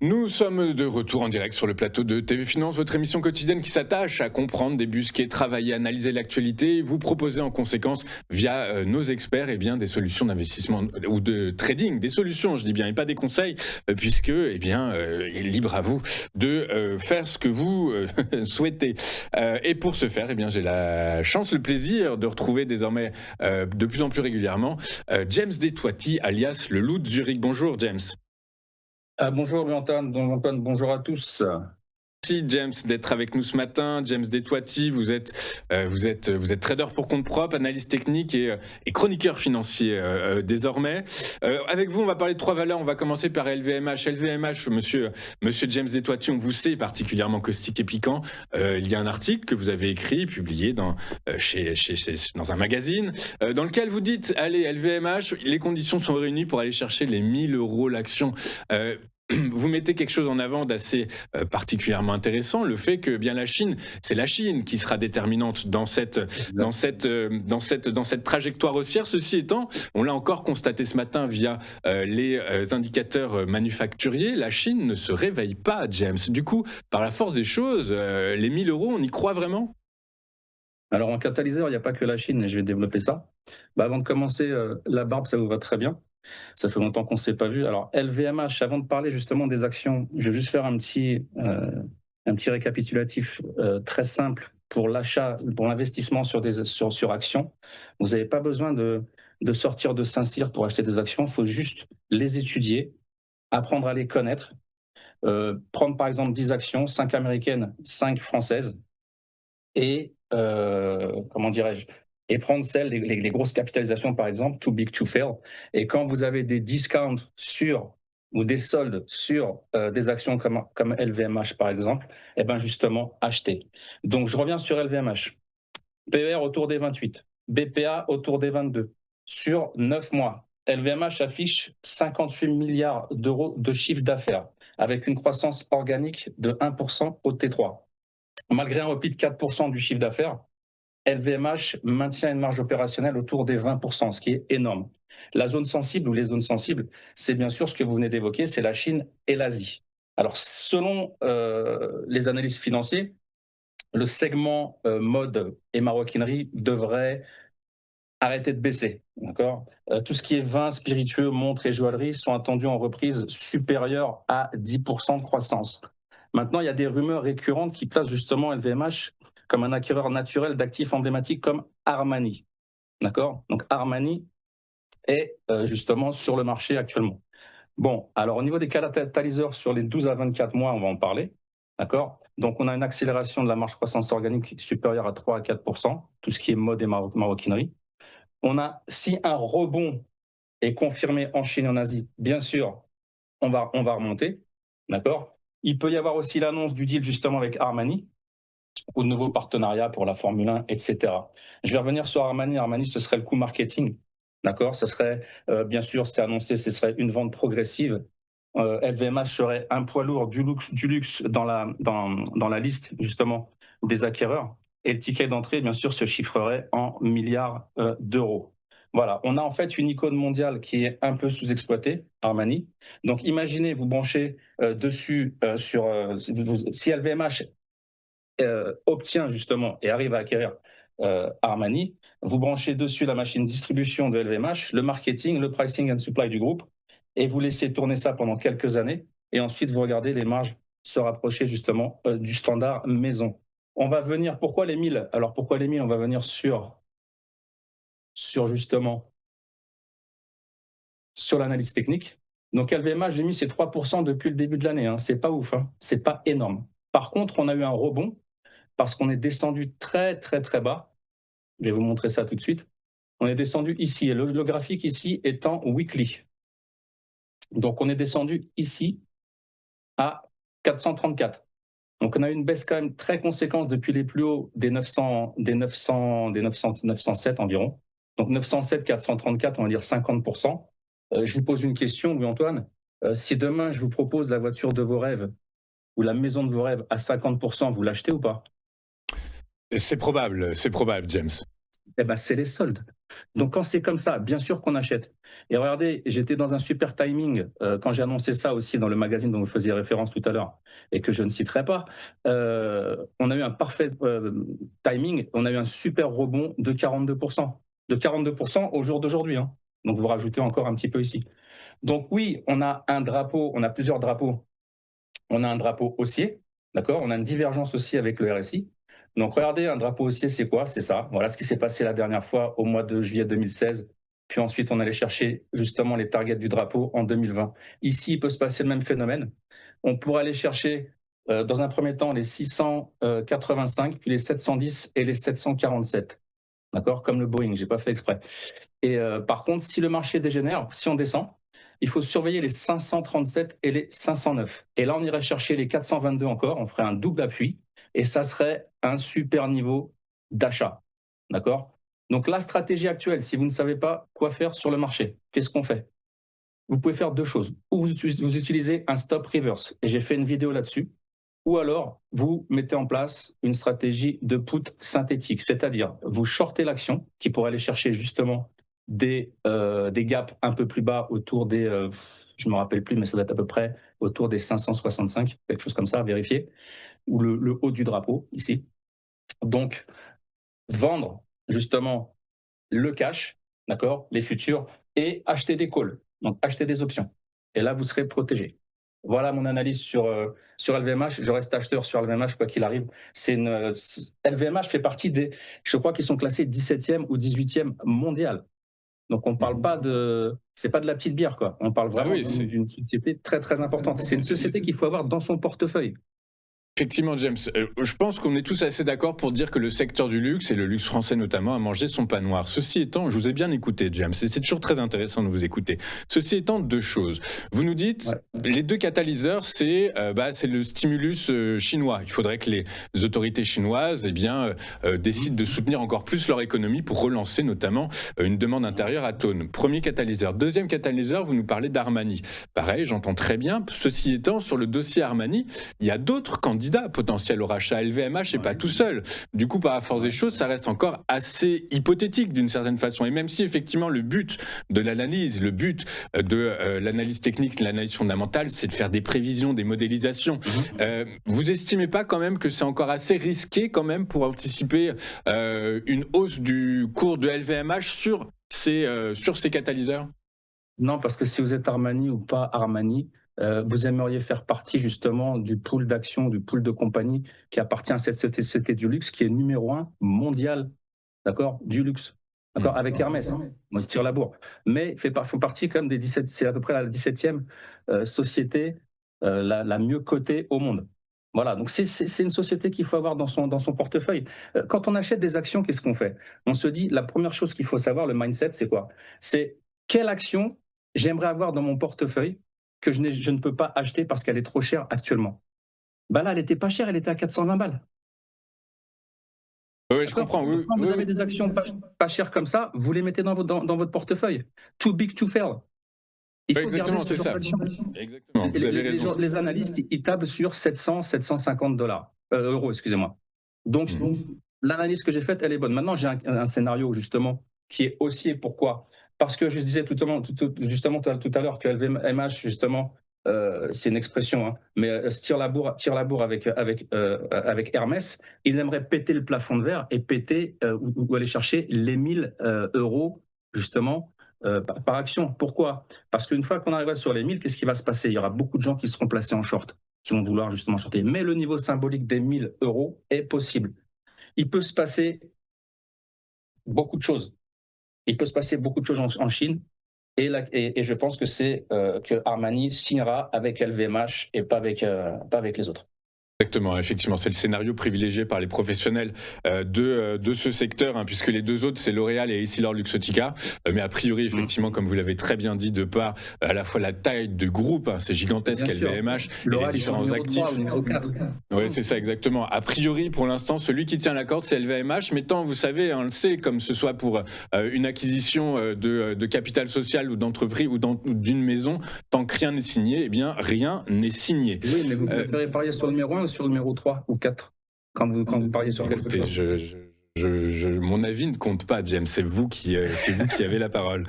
Nous sommes de retour en direct sur le plateau de TV Finance, votre émission quotidienne qui s'attache à comprendre, débusquer, travailler, analyser l'actualité et vous proposer en conséquence, via nos experts, des solutions d'investissement ou de trading, des solutions, je dis bien, et pas des conseils, puisque, il est libre à vous de faire ce que vous souhaitez. Et pour ce faire, j'ai la chance, le plaisir de retrouver désormais de plus en plus régulièrement James Detuati, alias le Loup de Zurich. Bonjour James. Bonjour Louis-Antoine, bonjour à tous. Merci James d'être avec nous ce matin. James Detuati, vous êtes trader pour compte propre, analyste technique et chroniqueur financier désormais. Avec vous, on va parler de trois valeurs. On va commencer par LVMH. LVMH, monsieur James Detuati, on vous sait particulièrement caustique et piquant. Il y a un article que vous avez écrit, publié dans un magazine, dans lequel vous dites, allez, LVMH, les conditions sont réunies pour aller chercher les 1 000 € l'action. Vous mettez quelque chose en avant d'assez particulièrement intéressant, le fait que bien c'est la Chine qui sera déterminante dans cette trajectoire haussière. Ceci étant, on l'a encore constaté ce matin via les indicateurs manufacturiers, la Chine ne se réveille pas, James. Du coup, par la force des choses, les 1 000 €, on y croit vraiment ? Alors en catalyseur, il n'y a pas que la Chine, et je vais développer ça. Avant de commencer, la barbe, ça vous va très bien. Ça fait longtemps qu'on ne s'est pas vu. Alors LVMH, avant de parler justement des actions, je vais juste faire un petit récapitulatif très simple pour l'achat, pour l'investissement sur actions. Vous n'avez pas besoin de sortir de Saint-Cyr pour acheter des actions, il faut juste les étudier, apprendre à les connaître, prendre par exemple 10 actions, 5 américaines, 5 françaises, et comment dirais-je, et prendre les grosses capitalisations par exemple, too big to fail. Et quand vous avez des discounts ou des soldes sur des actions comme LVMH par exemple, justement achetez. Donc je reviens sur LVMH. PER autour des 28, BPA autour des 22. Sur 9 mois, LVMH affiche 58 milliards d'euros de chiffre d'affaires avec une croissance organique de 1% au T3. Malgré un repli de 4% du chiffre d'affaires, LVMH maintient une marge opérationnelle autour des 20%, ce qui est énorme. La zone sensible ou les zones sensibles, c'est bien sûr ce que vous venez d'évoquer, c'est la Chine et l'Asie. Alors, selon les analystes financiers, le segment mode et maroquinerie devrait arrêter de baisser. D'accord ? Tout ce qui est vin, spiritueux, montres et joaillerie sont attendus en reprise supérieure à 10% de croissance. Maintenant, il y a des rumeurs récurrentes qui placent justement LVMH comme un acquéreur naturel d'actifs emblématiques comme Armani. D'accord ? Donc Armani est justement sur le marché actuellement. Bon, alors au niveau des catalyseurs sur les 12 à 24 mois, on va en parler. D'accord ? Donc on a une accélération de la marge croissance organique supérieure à 3 à 4%, tout ce qui est mode et maroquinerie. On a, si un rebond est confirmé en Chine et en Asie, bien sûr, on va remonter. D'accord ? Il peut y avoir aussi l'annonce du deal justement avec Armani, ou de nouveaux partenariats pour la Formule 1, etc. Je vais revenir sur Armani. Armani, ce serait le coût marketing. D'accord ? Ce serait, bien sûr, c'est annoncé, ce serait une vente progressive. LVMH serait un poids lourd du luxe dans la liste, justement, des acquéreurs. Et le ticket d'entrée, bien sûr, se chiffrerait en milliards d'euros. Voilà, on a en fait une icône mondiale qui est un peu sous-exploitée, Armani. Donc imaginez, vous branchez dessus si LVMH obtient justement et arrive à acquérir Armani, vous branchez dessus la machine distribution de LVMH, le marketing, le pricing and supply du groupe, et vous laissez tourner ça pendant quelques années, et ensuite vous regardez les marges se rapprocher justement du standard maison. On va venir, pourquoi les 1000 ? Alors pourquoi les 1000 ? On va venir sur justement sur l'analyse technique. Donc LVMH, j'ai mis ces 3% depuis le début de l'année, c'est pas ouf, c'est pas énorme. Par contre, on a eu un rebond parce qu'on est descendu très très très bas. Je vais vous montrer ça tout de suite. On est descendu ici, et le graphique ici étant weekly. Donc on est descendu ici à 434. Donc on a eu une baisse quand même très conséquente depuis les plus hauts des 907 environ. Donc 907, 434, on va dire 50%. Je vous pose une question, Louis-Antoine. Si demain je vous propose la voiture de vos rêves ou la maison de vos rêves à 50%, vous l'achetez ou pas ? C'est probable, James. C'est les soldes. Donc quand c'est comme ça, bien sûr qu'on achète. Et regardez, j'étais dans un super timing quand j'ai annoncé ça aussi dans le magazine dont vous faisiez référence tout à l'heure et que je ne citerai pas. On a eu un parfait timing, on a eu un super rebond de 42%. De 42% au jour d'aujourd'hui, hein. Donc vous rajoutez encore un petit peu ici. Donc oui, on a un drapeau, on a plusieurs drapeaux. On a un drapeau haussier, d'accord? On a une divergence aussi avec le RSI. Donc regardez, un drapeau haussier, c'est quoi? C'est ça. Voilà ce qui s'est passé la dernière fois au mois de juillet 2016. Puis ensuite, on allait chercher justement les targets du drapeau en 2020. Ici, il peut se passer le même phénomène. On pourrait aller chercher dans un premier temps les 685, puis les 710 et les 747. D'accord? Comme le Boeing, j'ai pas fait exprès. Et par contre, si le marché dégénère, si on descend, il faut surveiller les 537 et les 509. Et là, on irait chercher les 422 encore, on ferait un double appui, et ça serait un super niveau d'achat. D'accord? Donc la stratégie actuelle, si vous ne savez pas quoi faire sur le marché, qu'est-ce qu'on fait? Vous pouvez faire deux choses. Ou vous utilisez un stop reverse, et j'ai fait une vidéo là-dessus, ou alors vous mettez en place une stratégie de put synthétique, c'est-à-dire vous shortez l'action qui pourrait aller chercher justement des gaps un peu plus bas autour des, je ne me rappelle plus, mais ça doit être à peu près autour des 565, quelque chose comme ça, vérifier, ou le haut du drapeau ici. Donc, vendre justement le cash, d'accord, les futurs, et acheter des calls, donc acheter des options. Et là, vous serez protégé. Voilà mon analyse sur LVMH. Je reste acheteur sur LVMH, quoi qu'il arrive. LVMH fait partie des, je crois qu'ils sont classés 17e ou 18e mondial. Donc on ne parle pas de, c'est pas de la petite bière, quoi. On parle vraiment d'une société très très importante. C'est une société qu'il faut avoir dans son portefeuille. Effectivement, James, je pense qu'on est tous assez d'accord pour dire que le secteur du luxe, et le luxe français notamment, a mangé son pain noir. Ceci étant, je vous ai bien écouté, James, et c'est toujours très intéressant de vous écouter. Ceci étant, deux choses. Vous nous dites, les deux catalyseurs, c'est le stimulus chinois. Il faudrait que les autorités chinoises décident de soutenir encore plus leur économie pour relancer notamment une demande intérieure à tonnes. Premier catalyseur. Deuxième catalyseur, vous nous parlez d'Armani. Pareil, j'entends très bien. Ceci étant, sur le dossier Armani, il y a d'autres candidats potentiel au rachat. LVMH n'est pas tout seul. Du coup, par la force des choses, ça reste encore assez hypothétique d'une certaine façon. Et même si effectivement le but de l'analyse, le but de l'analyse technique, l'analyse fondamentale, c'est de faire des prévisions, des modélisations, vous estimez pas quand même que c'est encore assez risqué quand même pour anticiper une hausse du cours de LVMH sur ces catalyseurs? Non, parce que si vous êtes Armani ou pas Armani, vous aimeriez faire partie justement du pool d'actions, du pool de compagnies qui appartient à cette société du luxe qui est numéro 1 mondial, d'accord, du luxe, d'accord, avec Hermès, moi je tire la bourre, mais font partie quand même des 17, c'est à peu près la 17e société la mieux cotée au monde. Voilà, donc c'est une société qu'il faut avoir dans son portefeuille. Quand on achète des actions, qu'est-ce qu'on fait? On se dit, la première chose qu'il faut savoir, le mindset, c'est quoi? C'est quelle action j'aimerais avoir dans mon portefeuille que je ne peux pas acheter parce qu'elle est trop chère actuellement. Bah là, elle n'était pas chère, elle était à 420 balles. Oui, je comprends. Donc, quand vous avez des actions pas chères comme ça, vous les mettez dans votre portefeuille. Too big to fail. Il faut exactement, c'est ça. Exactement, vous avez raison. Les analystes, ils tablent sur 700, 750 euros, excusez-moi. Donc, l'analyse que j'ai faite, elle est bonne. Maintenant, j'ai un scénario, justement, qui est haussier. Pourquoi? Parce que je disais justement tout à l'heure que LVMH, justement, c'est une expression, hein, mais tire la bourre avec Hermès. Ils aimeraient péter le plafond de verre et péter ou aller chercher les 1000 euros, justement, par action. Pourquoi? Parce qu'une fois qu'on arrivera sur les 1000, qu'est-ce qui va se passer? Il y aura beaucoup de gens qui seront placés en short, qui vont vouloir justement shorter. Mais le niveau symbolique des 1000 euros est possible. Il peut se passer beaucoup de choses. Il peut se passer beaucoup de choses en Chine. Et je pense que c'est que Armani signera avec LVMH et pas avec les autres. Exactement, effectivement, c'est le scénario privilégié par les professionnels de ce secteur, hein, puisque les deux autres, c'est L'Oréal et Essilor-Luxottica. Mais a priori, effectivement, comme vous l'avez très bien dit, de par à la fois la taille de groupe, hein, c'est gigantesque, LVMH, et les différents actifs. Oui, c'est ça, exactement. A priori, pour l'instant, celui qui tient la corde, c'est LVMH. Mais tant, vous savez, on le sait, comme ce soit pour une acquisition de capital social ou d'entreprise ou d'une maison, tant que rien n'est signé, eh bien, rien n'est signé. Oui, mais vous préférez parier sur le numéro 1 ou sur le numéro 3 ou 4 quand vous pariez sur quelque chose? Mon avis ne compte pas, James. C'est vous qui avez la parole.